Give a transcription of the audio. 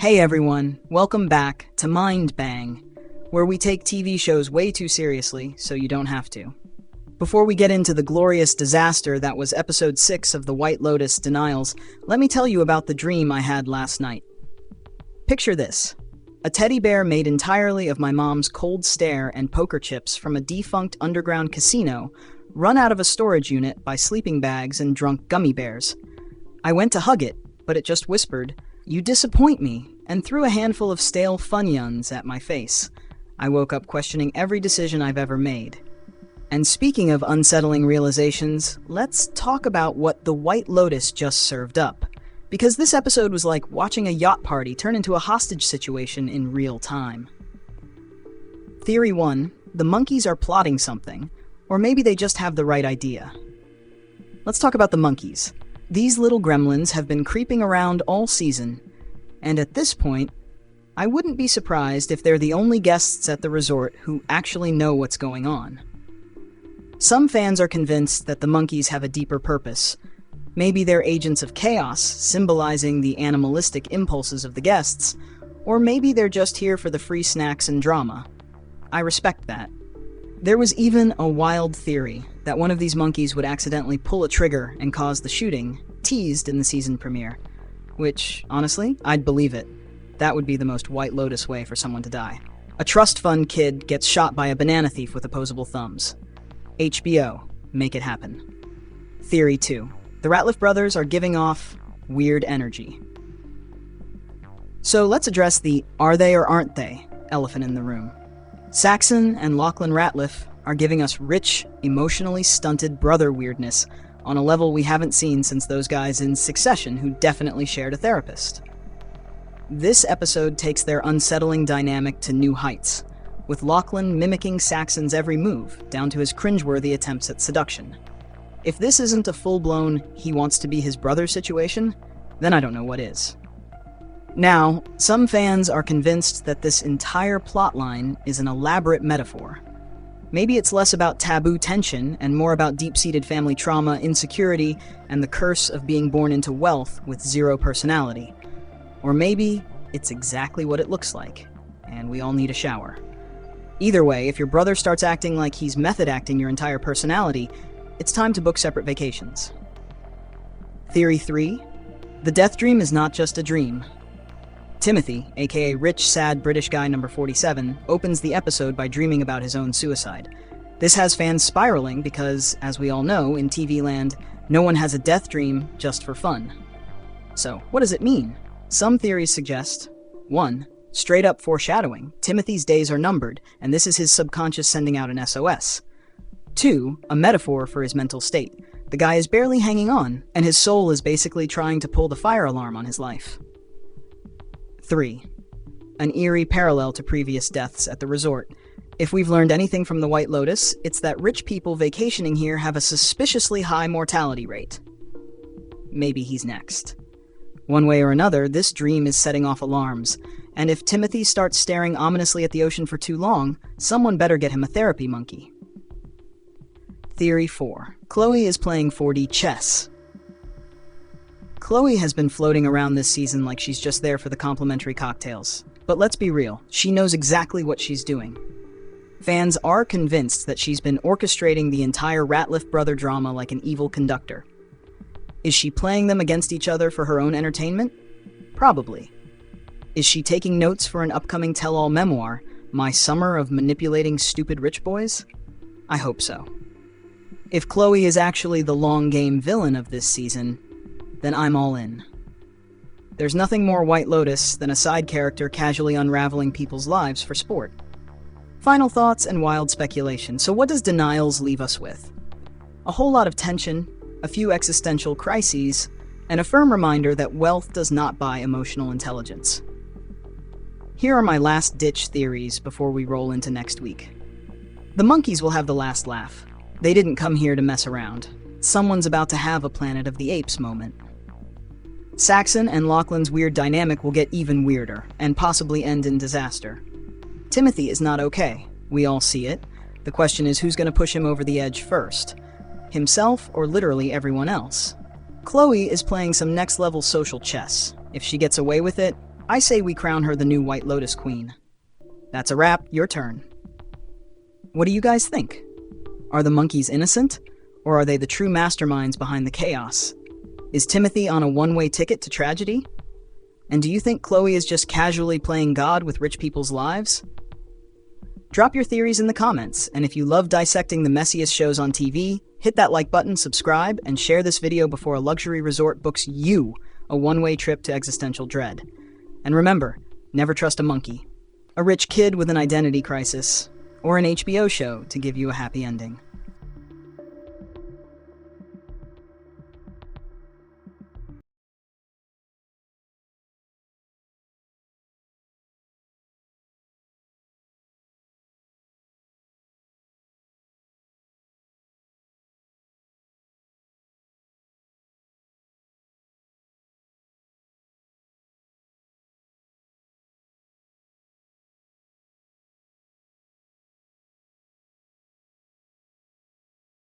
Hey everyone, welcome back to Mind Bang, where we take TV shows way too seriously so you don't have to. Before we get into the glorious disaster that was episode 6 of the White Lotus Denials, let me tell you about the dream I had last night. Picture this: a teddy bear made entirely of my mom's cold stare and poker chips from a defunct underground casino, run out of a storage unit by sleeping bags and drunk gummy bears. I went to hug it, but it just whispered, "You disappoint me," and threw a handful of stale Funyuns at my face. I woke up questioning every decision I've ever made. And speaking of unsettling realizations, let's talk about what the White Lotus just served up. Because this episode was like watching a yacht party turn into a hostage situation in real time. Theory 1, the monkeys are plotting something, or maybe they just have the right idea. Let's talk about the monkeys. These little gremlins have been creeping around all season, and at this point, I wouldn't be surprised if they're the only guests at the resort who actually know what's going on. Some fans are convinced that the monkeys have a deeper purpose. Maybe they're agents of chaos, symbolizing the animalistic impulses of the guests, or maybe they're just here for the free snacks and drama. I respect that. There was even a wild theory that one of these monkeys would accidentally pull a trigger and cause the shooting, teased in the season premiere. Which, honestly, I'd believe it. That would be the most White Lotus way for someone to die. A trust fund kid gets shot by a banana thief with opposable thumbs. HBO, make it happen. Theory 2. The Ratliff brothers are giving off weird energy. So let's address the "are they or aren't they" elephant in the room. Saxon and Lachlan Ratliff are giving us rich, emotionally stunted brother weirdness on a level we haven't seen since those guys in Succession who definitely shared a therapist. This episode takes their unsettling dynamic to new heights, with Lachlan mimicking Saxon's every move, down to his cringeworthy attempts at seduction. If this isn't a full-blown he wants to be his brother situation, then I don't know what is. Now, some fans are convinced that this entire plotline is an elaborate metaphor. Maybe it's less about taboo tension and more about deep-seated family trauma, insecurity, and the curse of being born into wealth with zero personality. Or maybe it's exactly what it looks like, and we all need a shower. Either way, if your brother starts acting like he's method acting your entire personality, it's time to book separate vacations. Theory 3. The death dream is not just a dream. Timothy, aka rich, sad British guy number 47, opens the episode by dreaming about his own suicide. This has fans spiraling because, as we all know, in TV land, no one has a death dream just for fun. So, what does it mean? Some theories suggest 1. Straight up foreshadowing. Timothy's days are numbered, and this is his subconscious sending out an SOS. 2. A metaphor for his mental state. The guy is barely hanging on, and his soul is basically trying to pull the fire alarm on his life. 3. An eerie parallel to previous deaths at the resort. If we've learned anything from the White Lotus, it's that rich people vacationing here have a suspiciously high mortality rate. Maybe he's next. One way or another, this dream is setting off alarms, and if Timothy starts staring ominously at the ocean for too long, someone better get him a therapy monkey. Theory 4. Chloe is playing 4D chess. Chloe has been floating around this season like she's just there for the complimentary cocktails. But let's be real, she knows exactly what she's doing. Fans are convinced that she's been orchestrating the entire Ratliff brother drama like an evil conductor. Is she playing them against each other for her own entertainment? Probably. Is she taking notes for an upcoming tell-all memoir, My Summer of Manipulating Stupid Rich Boys? I hope so. If Chloe is actually the long-game villain of this season, then I'm all in. There's nothing more White Lotus than a side character casually unraveling people's lives for sport. Final thoughts and wild speculation. So what does Denials leave us with? A whole lot of tension, a few existential crises, and a firm reminder that wealth does not buy emotional intelligence. Here are my last-ditch theories before we roll into next week. The monkeys will have the last laugh. They didn't come here to mess around. Someone's about to have a Planet of the Apes moment. Saxon and Lachlan's weird dynamic will get even weirder, and possibly end in disaster. Timothy is not okay. We all see it. The question is who's going to push him over the edge first? Himself or literally everyone else? Chloe is playing some next-level social chess. If she gets away with it, I say we crown her the new White Lotus queen. That's a wrap, your turn. What do you guys think? Are the monkeys innocent, or are they the true masterminds behind the chaos? Is Timothy on a one-way ticket to tragedy? And do you think Chloe is just casually playing God with rich people's lives? Drop your theories in the comments, and if you love dissecting the messiest shows on TV, hit that like button, subscribe, and share this video before a luxury resort books you a one-way trip to existential dread. And remember, never trust a monkey, a rich kid with an identity crisis, or an HBO show to give you a happy ending.